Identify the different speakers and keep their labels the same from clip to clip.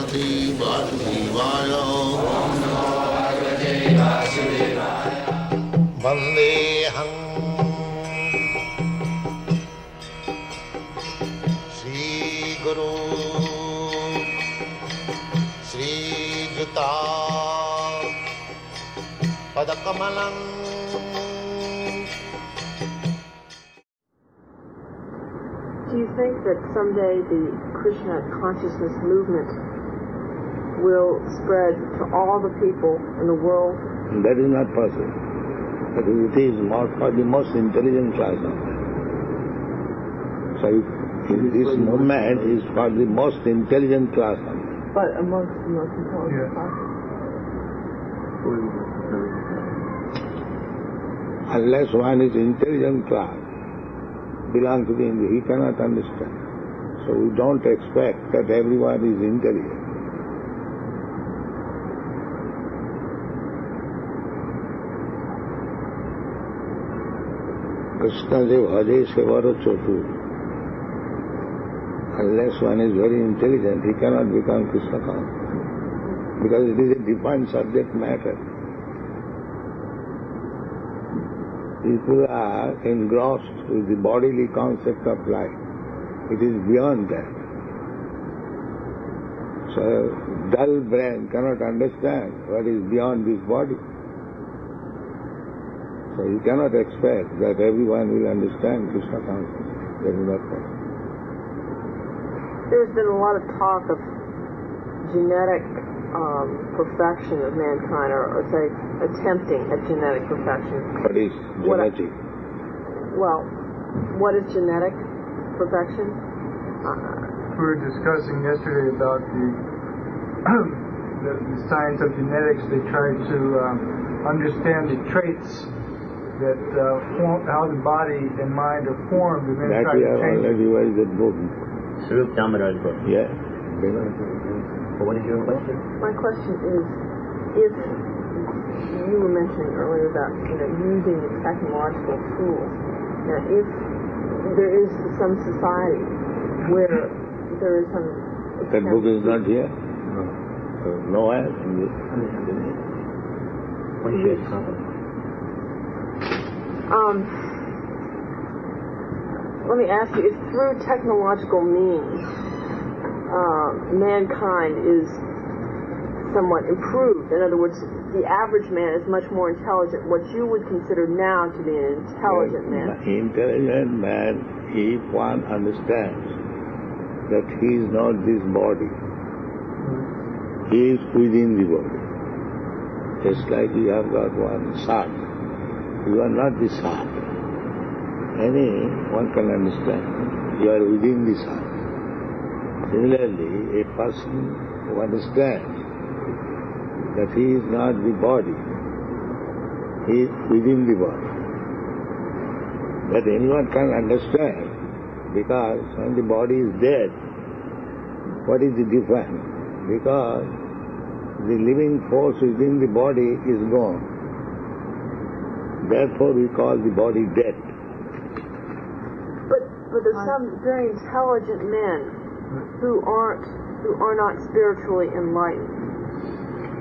Speaker 1: Bhagavate Vasudevaya. Vandeham Shri Guru Shri Juta Padakamalam.
Speaker 2: Do you think that someday the Krishna consciousness movement will spread to all the people in the world?
Speaker 3: That is not possible. Because it is more for the most intelligent class of men. So this movement is for the most intelligent class of men.
Speaker 2: But amongst the most intelligent class?
Speaker 3: Unless one is intelligent class, belong to the India, he cannot understand. So we don't expect that everyone is intelligent. Krishna says, Bhaje Sevaro Chotu. Unless one is very intelligent, he cannot become Krishna conscious. Because it is a defined subject matter. People are engrossed with the bodily concept of life. It is beyond that. So a dull brain cannot understand what is beyond this body. So you cannot expect that everyone will understand Krishna consciousness. That is not possible.
Speaker 2: There's been a lot of talk of genetic perfection of mankind, or say, attempting at genetic perfection.
Speaker 3: What is genetic?
Speaker 2: What is genetic perfection?
Speaker 4: We were discussing yesterday about the science of genetics. They try to understand the traits that form, how the body and mind are formed, and then
Speaker 3: that
Speaker 4: try
Speaker 3: we
Speaker 4: to
Speaker 3: have
Speaker 4: change
Speaker 3: already revised that book.
Speaker 5: Swarup Damodar's book.
Speaker 3: Yeah.
Speaker 5: What is your question?
Speaker 2: My question is, if you were mentioning earlier about using the technological tools, now if there is some society where there is some...
Speaker 3: That book is not here?
Speaker 5: No.
Speaker 3: Nowhere?
Speaker 5: What is your comment?
Speaker 2: Let me ask you, if through technological means mankind is somewhat improved, in other words, the average man is much more intelligent, what you would consider now to be an intelligent man.
Speaker 3: Intelligent man, if one understands that he is not this body, he is within the body. Just like you have got one son, you are not the son. Anyone can understand. You are within the sun. Similarly, a person who understands that he is not the body, he is within the body. That anyone can understand, because when the body is dead, what is the difference? Because the living force within the body is gone. Therefore we call the body dead.
Speaker 2: But there's some very intelligent men who are not spiritually enlightened.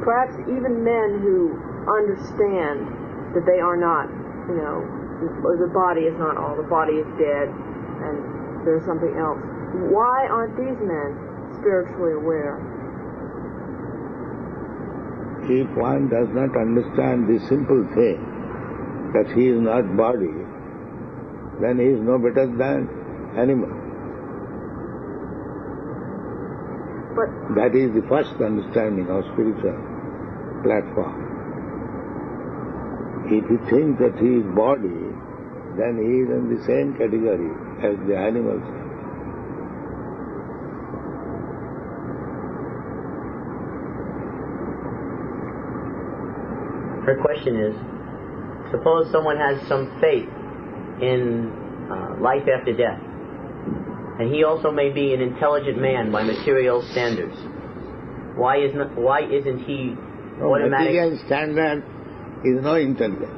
Speaker 2: Perhaps even men who understand that they are not, or the body is not all, the body is dead, and there's something else. Why aren't these men spiritually aware?
Speaker 3: If one does not understand this simple thing, that he is not body, then he is no better than animal.
Speaker 2: But
Speaker 3: that is the first understanding of spiritual platform. If he thinks that he is body, then he is in the same category as the animals.
Speaker 5: Her question is, suppose someone has some faith in life after death, and he also may be an intelligent man by material standards. Why isn't he automatic?
Speaker 3: Material standard is no intelligence.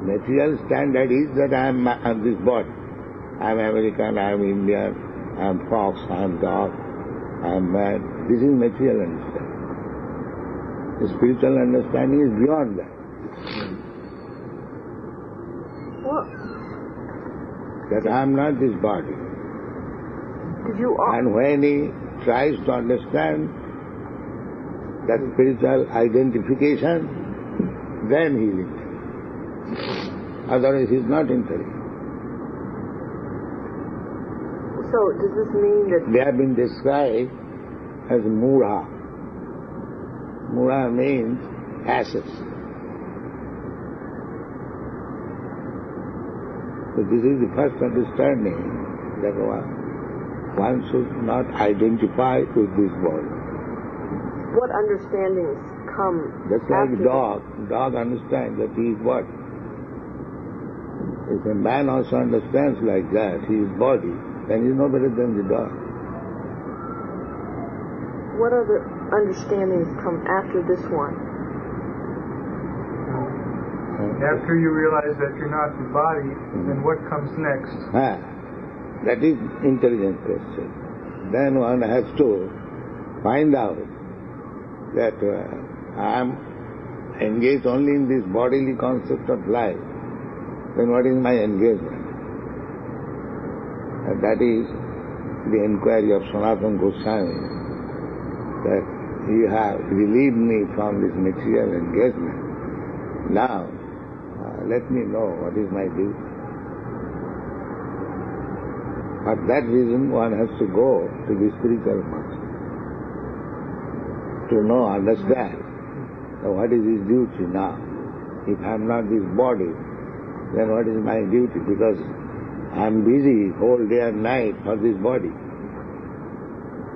Speaker 3: Material standard is that I am this body. I am American, I am Indian, I am fox, I am dog. I am mad. This is material understanding. The spiritual understanding is beyond that.
Speaker 2: Well,
Speaker 3: That I am not this body.
Speaker 2: did you
Speaker 3: And when he tries to understand that spiritual identification, then he is intelligent. Otherwise he is not intelligent.
Speaker 2: So does this mean that
Speaker 3: They have been described as mura. Mura means asses. So this is the first understanding that one should not identify with this body.
Speaker 2: what understandings come
Speaker 3: Just like
Speaker 2: after
Speaker 3: dog understands that he is what? If a man also understands like that, he is body, then he is no better than the dog.
Speaker 2: What other understandings come after this one?
Speaker 4: After you realize that you're not the body, then what comes next?
Speaker 3: That is intelligent question. Then one has to find out that I am engaged only in this bodily concept of life. Then what is my engagement? And that is the inquiry of Sanatana Goswami, that you have relieved me from this material engagement. Now, let me know what is my duty. For that reason, one has to go to the spiritual master to know, understand what is his duty now. If I am not this body, then what is my duty? Because I am busy whole day and night for this body.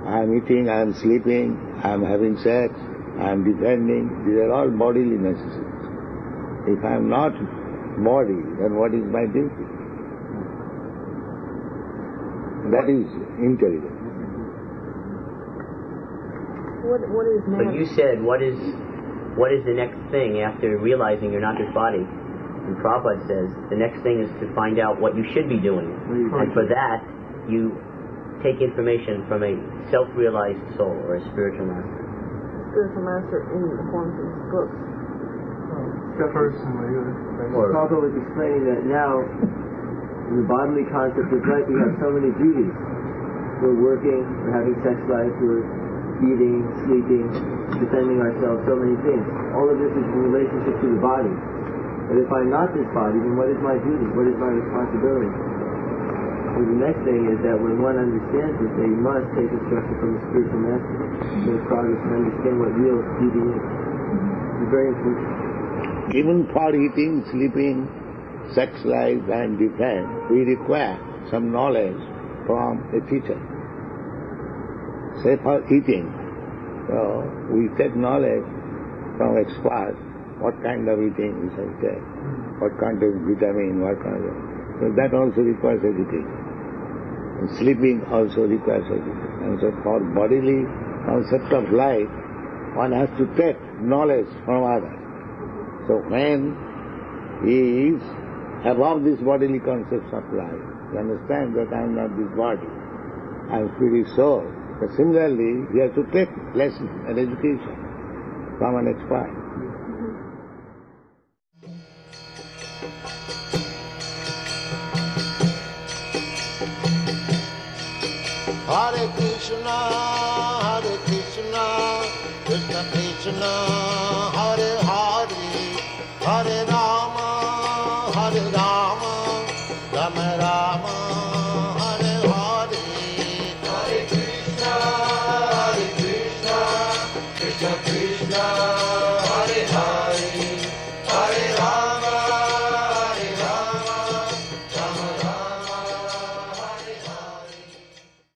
Speaker 3: I am eating, I am sleeping, I am having sex, I am defending. These are all bodily necessities. If I am not body, then what is my duty? That is intelligence.
Speaker 2: What is man?
Speaker 5: But you said, what is the next thing after realizing you're not this body? And Prabhupada says, the next thing is to find out what you should be doing. And for that, you take information from a self-realized soul or a spiritual master.
Speaker 2: Spiritual master in the forms of his books.
Speaker 4: Personally.
Speaker 6: Prabhupada was explaining that now, in the bodily concept of life, we have so many duties. We're working, we're having sex life, we're eating, sleeping, defending ourselves, so many things. All of this is in relationship to the body. But if I'm not this body, then what is my duty? What is my responsibility? So the next thing is that when one understands this, they must take instruction from the spiritual master to make progress and understand what real duty is. It's very important.
Speaker 3: Even for eating, sleeping, sex life and defense, we require some knowledge from a teacher. Say for eating, so we take knowledge from experts, what kind of eating we shall take, what contains vitamin, what kind of... So that also requires education. And sleeping also requires education. And so for bodily concept of life, one has to take knowledge from others. So when he is above this bodily concepts of life, he understands that I am not this body, I am spirit soul. But similarly, he has to take lessons and education from an expert.
Speaker 1: Hare Krishna, Krishna Krishna, Hare Hare, Hare Rama, Rama Rama, Hare Hare. Hare Krishna, Krishna Krishna, Hare Hare, Hare